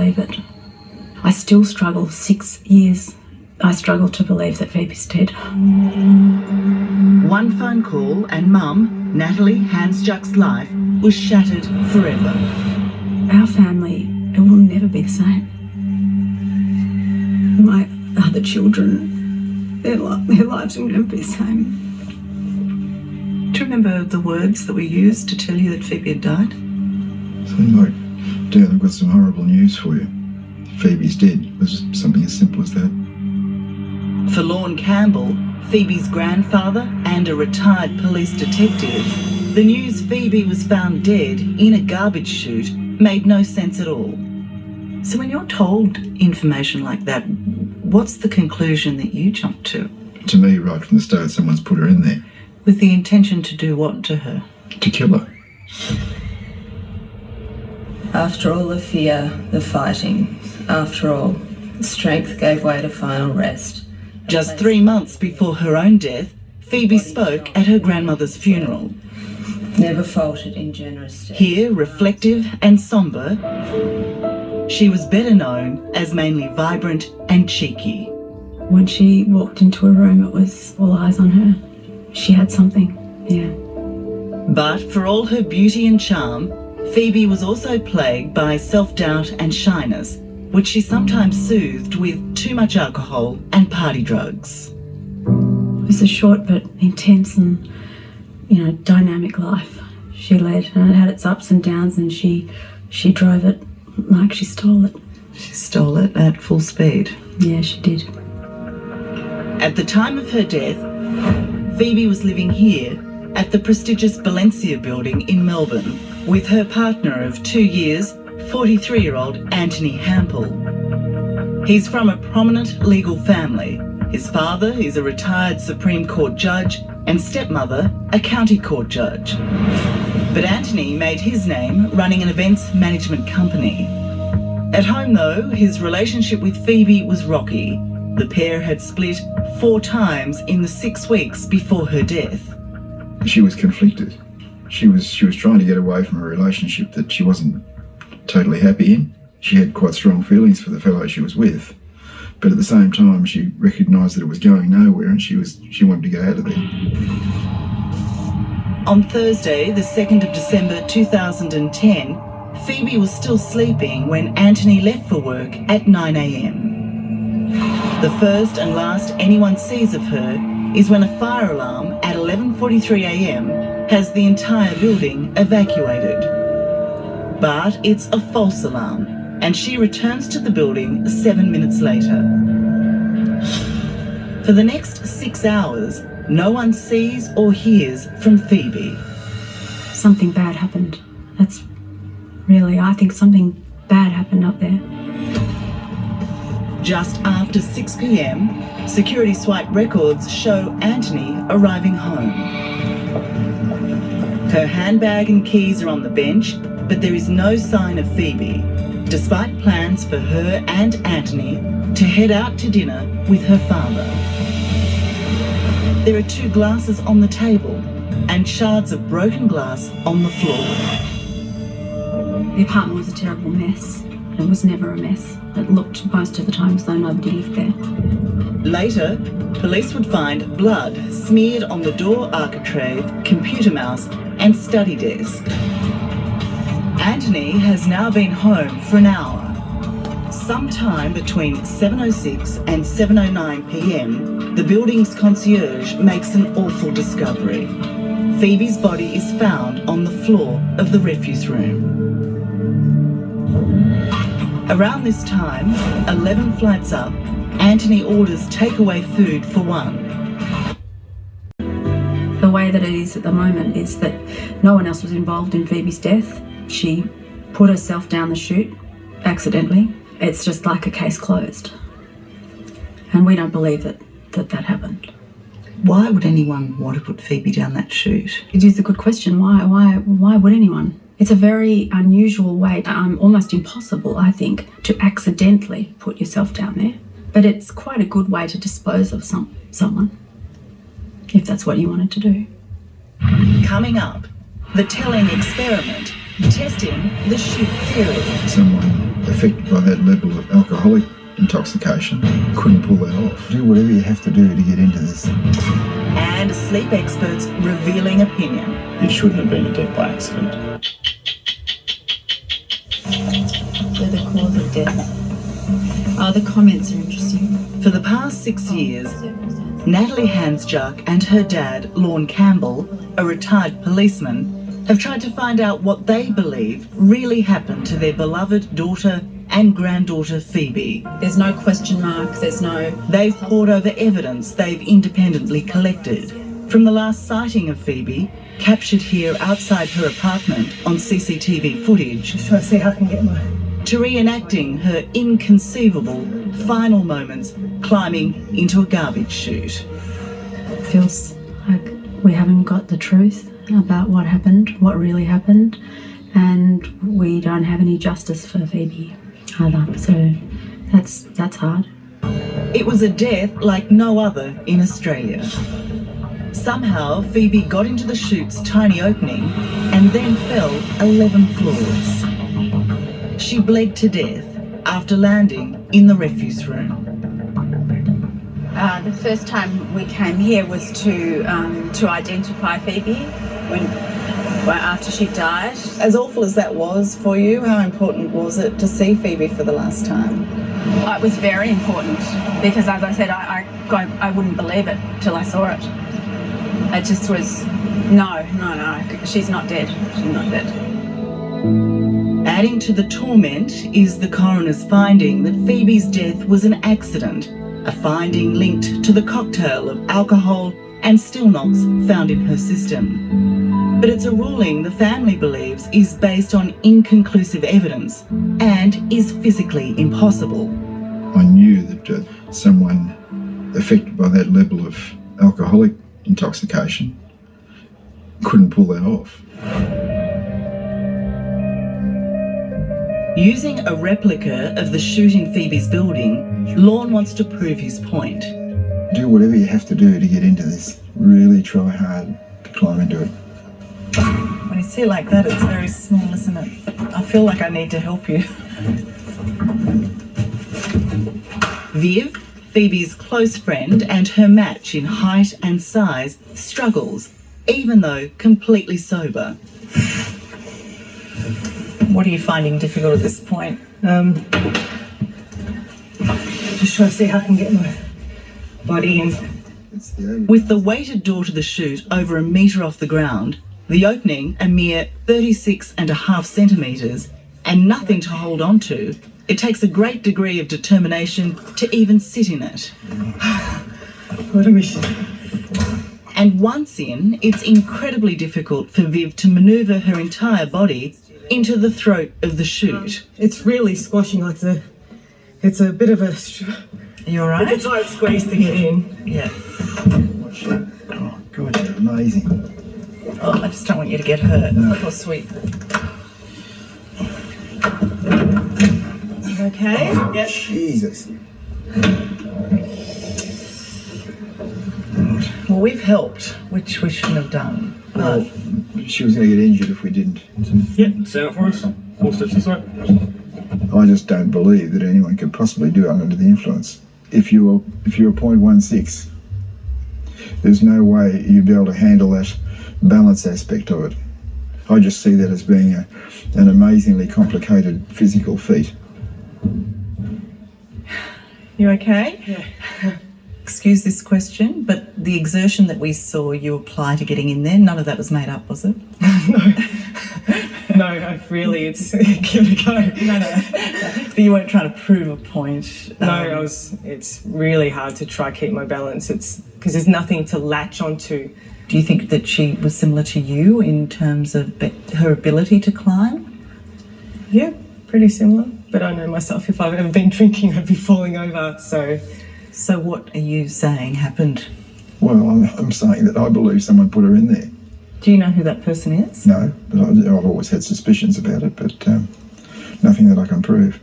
believe it. I still struggle. 6 years, I struggle to believe that Phoebe's dead. One phone call and Mum, Natalie Hansjuck's life was shattered forever. Our family, it will never be the same. My other children, their lives will never be the same. Do you remember the words that were used to tell you that Phoebe had died? Something like, Dad, I've got some horrible news for you. Phoebe's dead. It was something as simple as that. For Lorne Campbell, Phoebe's grandfather and a retired police detective, the news Phoebe was found dead in a garbage chute made no sense at all. So when you're told information like that, what's the conclusion that you jump to? To me, right from the start, someone's put her in there. With the intention to do what to her? To kill her. After all the fear, the fighting, after all, the strength gave way to final rest. Just 3 months before her own death, Phoebe spoke at her grandmother's funeral. Never faltered in generous death. Here, reflective and sombre, she was better known as mainly vibrant and cheeky. When she walked into a room, it was all eyes on her. She had something, yeah. But for all her beauty and charm, Phoebe was also plagued by self-doubt and shyness, which she sometimes soothed with too much alcohol and party drugs. It was a short but intense and, dynamic life she led, and it had its ups and downs, and she drove it like she stole it. She stole it at full speed. Yeah, she did. At the time of her death, Phoebe was living here at the prestigious Valencia building in Melbourne with her partner of 2 years, 43-year-old Anthony Hampel. He's from a prominent legal family. His father is a retired Supreme Court judge and stepmother a county court judge. But Anthony made his name running an events management company. At home, though, his relationship with Phoebe was rocky. The pair had split 4 times in the 6 weeks before her death. She was conflicted. She was trying to get away from a relationship that she wasn't totally happy in. She had quite strong feelings for the fellow she was with, but at the same time she recognised that it was going nowhere and she wanted to get out of there. On Thursday, the 2nd of December 2010, Phoebe was still sleeping when Anthony left for work at 9 a.m. The first and last anyone sees of her is when a fire alarm at 11:43 a.m. has the entire building evacuated. But it's a false alarm, and she returns to the building 7 minutes later. For the next 6 hours, no one sees or hears from Phoebe. Something bad happened. I think something bad happened up there. Just after 6 p.m, security swipe records show Anthony arriving home. Her handbag and keys are on the bench, but there is no sign of Phoebe, despite plans for her and Anthony to head out to dinner with her father. There are 2 glasses on the table and shards of broken glass on the floor. The apartment was a terrible mess. It was never a mess. It looked most of the time as though nobody lived there. Later, police would find blood smeared on the door architrave, computer mouse, and study desk. Anthony has now been home for an hour. Sometime between 7:06 and 7:09 p.m, the building's concierge makes an awful discovery. Phoebe's body is found on the floor of the refuse room. Around this time, 11 flights up, Anthony orders takeaway food for one. The way that it is at the moment is that no one else was involved in Phoebe's death. She put herself down the chute accidentally. It's just like a case closed. And we don't believe that happened. Why would anyone want to put Phoebe down that chute? It is a good question. Why would anyone? It's a very unusual way, almost impossible, I think, to accidentally put yourself down there. But it's quite a good way to dispose of someone, if that's what you wanted to do. Coming up, the telling experiment, testing the chute theory. Someone affected by that level of alcoholic intoxication, couldn't pull that off. Do whatever you have to do to get into this. And a sleep expert's revealing opinion. It shouldn't have been a death by accident. So the cause of death. Oh, the comments are interesting. For the past 6 years, Natalie Hansjuk and her dad, Lorne Campbell, a retired policeman, have tried to find out what they believe really happened to their beloved daughter and granddaughter Phoebe. There's no question mark, there's no... They've pored over evidence they've independently collected. From the last sighting of Phoebe, captured here outside her apartment on CCTV footage, Just trying to see how I can get my... to reenacting her inconceivable final moments climbing into a garbage chute. Feels like we haven't got the truth about what happened, what really happened, and we don't have any justice for Phoebe either. So that's hard. It was a death like no other in Australia. Somehow, Phoebe got into the chute's tiny opening and then fell 11 floors. She bled to death after landing in the refuse room. The first time we came here was to identify Phoebe after she died. As awful as that was for you, how important was it to see Phoebe for the last time? It was very important because, as I said, I wouldn't believe it till I saw it. It just was, no, she's not dead. She's not dead. Adding to the torment is the coroner's finding that Phoebe's death was an accident, a finding linked to the cocktail of alcohol and still knocks found in her system. But it's a ruling the family believes is based on inconclusive evidence and is physically impossible. I knew that someone affected by that level of alcoholic intoxication couldn't pull that off. Using a replica of the chute in Phoebe's building, Lorne wants to prove his point. Do whatever you have to do to get into this. Really try hard to climb into it. When you see it like that, it's very small, isn't it? I feel like I need to help you. Viv, Phoebe's close friend and her match in height and size, struggles, even though completely sober. What are you finding difficult at this point? Just trying to see how I can get my body in. With the weighted door to the chute over a metre off the ground, the opening a mere 36.5 centimetres, and nothing to hold on to, it takes a great degree of determination to even sit in it. What a mission. And once in, it's incredibly difficult for Viv to manoeuvre her entire body into the throat of the chute. It's really squashing, like it's a bit of a... Are you alright? It's a tight squeeze to get in. Yeah. Oh, God, you're amazing. Oh, I just don't want you to get hurt. No. Poor sweet. You okay? Oh, Yep. Jesus. Well, we've helped, which we shouldn't have done. Well, she was going to get injured if we didn't. Yep, stand up for us. 4 steps this way. I just don't believe that anyone could possibly do it under the influence. If you're 0.16, there's no way you'd be able to handle that balance aspect of it. I just see that as being an amazingly complicated physical feat. You okay? Yeah. Excuse this question, but the exertion that we saw you apply to getting in there, none of that was made up, was it? No, really, it's give it a go. No. But you weren't trying to prove a point. No, it's really hard to try keep my balance. It's because there's nothing to latch onto. Do you think that she was similar to you in terms of her ability to climb? Yeah, pretty similar. But I know myself, if I've ever been drinking, I'd be falling over, so... So what are you saying happened? Well, I'm saying that I believe someone put her in there. Do you know who that person is? No, but I've always had suspicions about it, but nothing that I can prove.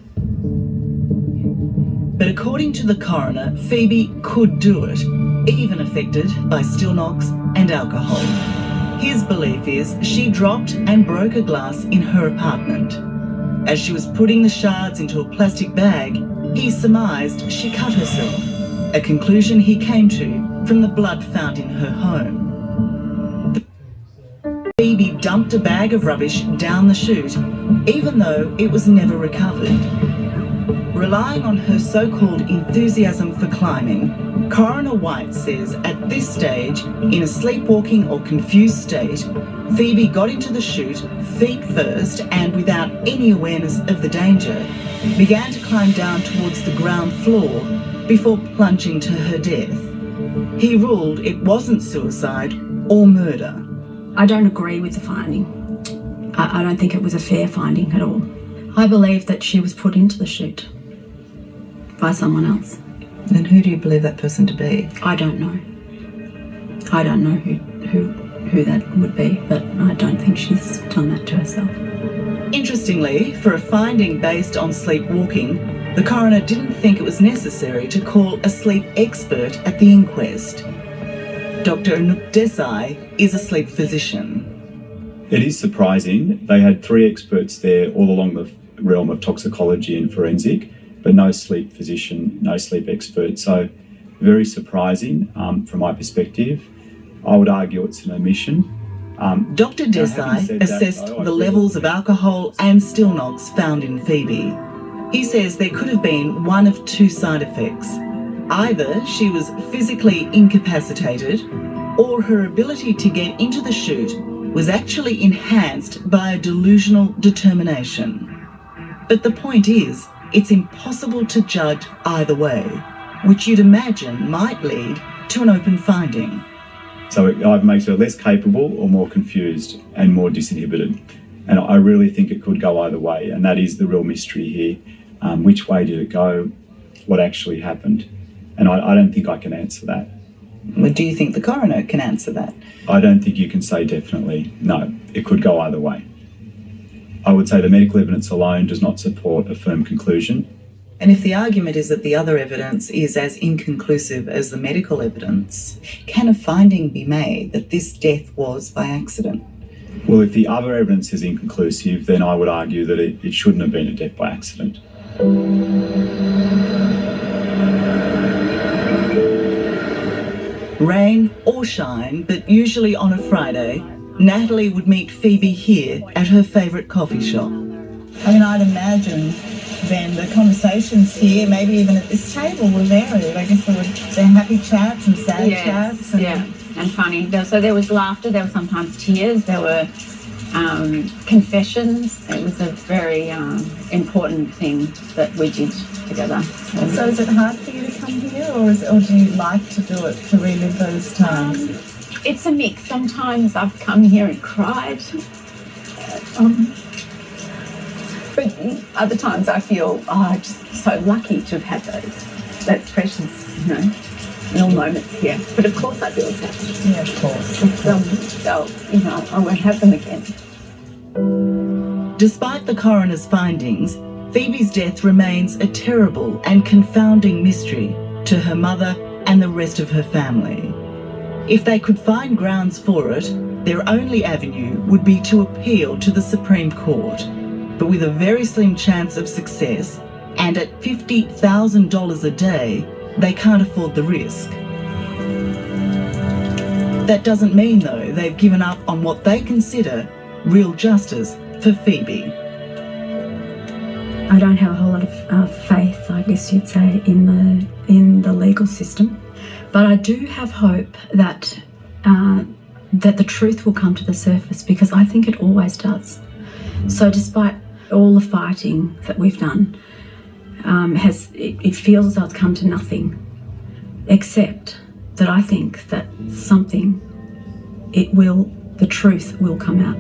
But according to the coroner, Phoebe could do it, even affected by still knocks and alcohol. His belief is she dropped and broke a glass in her apartment. As she was putting the shards into a plastic bag, he surmised she cut herself, a conclusion he came to from the blood found in her home. Phoebe dumped a bag of rubbish down the chute, even though it was never recovered. Relying on her so-called enthusiasm for climbing, Coroner White says at this stage, in a sleepwalking or confused state, Phoebe got into the chute feet first and without any awareness of the danger, began to climb down towards the ground floor before plunging to her death. He ruled it wasn't suicide or murder. I don't agree with the finding. I don't think it was a fair finding at all. I believe that she was put into the chute by someone else. And who do you believe that person to be? I don't know. I don't know who that would be, but I don't think she's done that to herself. Interestingly, for a finding based on sleepwalking, the coroner didn't think it was necessary to call a sleep expert at the inquest. Dr. Anouk Desai is a sleep physician. It is surprising. They had 3 experts there all along the realm of toxicology and forensic, but no sleep physician, no sleep expert. So very surprising from my perspective. I would argue it's an omission. Dr. Desai assessed the levels of alcohol and Stilnox found in Phoebe. He says there could have been one of 2 side effects. Either she was physically incapacitated, or her ability to get into the chute was actually enhanced by a delusional determination. But the point is, it's impossible to judge either way, which you'd imagine might lead to an open finding. So it either makes her less capable or more confused and more disinhibited. And I really think it could go either way, and that is the real mystery here. Which way did it go? What actually happened? And I don't think I can answer that. Well, do you think the coroner can answer that? I don't think you can say definitely. No, it could go either way. I would say the medical evidence alone does not support a firm conclusion. And if the argument is that the other evidence is as inconclusive as the medical evidence, can a finding be made that this death was by accident? Well, if the other evidence is inconclusive, then I would argue that it shouldn't have been a death by accident. Rain or shine, but usually on a Friday, Natalie would meet Phoebe here at her favourite coffee shop. I mean, I'd imagine then the conversations here, maybe even at this table, were varied. I guess there were happy chats and sad chats. And funny. There was laughter, there were sometimes tears, there were confessions. It was a very important thing that we did together. So is it hard for you to come here, or do you like to do it, to relive those times? It's a mix. Sometimes I've come here and cried. But other times I feel just so lucky to have had those. That's precious, you know, little moments here. But of course I feel sad. Yeah, of course. I won't have them again. Despite the coroner's findings, Phoebe's death remains a terrible and confounding mystery to her mother and the rest of her family. If they could find grounds for it, their only avenue would be to appeal to the Supreme Court. But with a very slim chance of success, and at $50,000 a day, they can't afford the risk. That doesn't mean, though, they've given up on what they consider real justice for Phoebe. I don't have a whole lot of faith, I guess you'd say, in the legal system, but I do have hope that the truth will come to the surface, because I think it always does. So despite all the fighting that we've done, it feels as though it's come to nothing, except that I think that the truth will come out.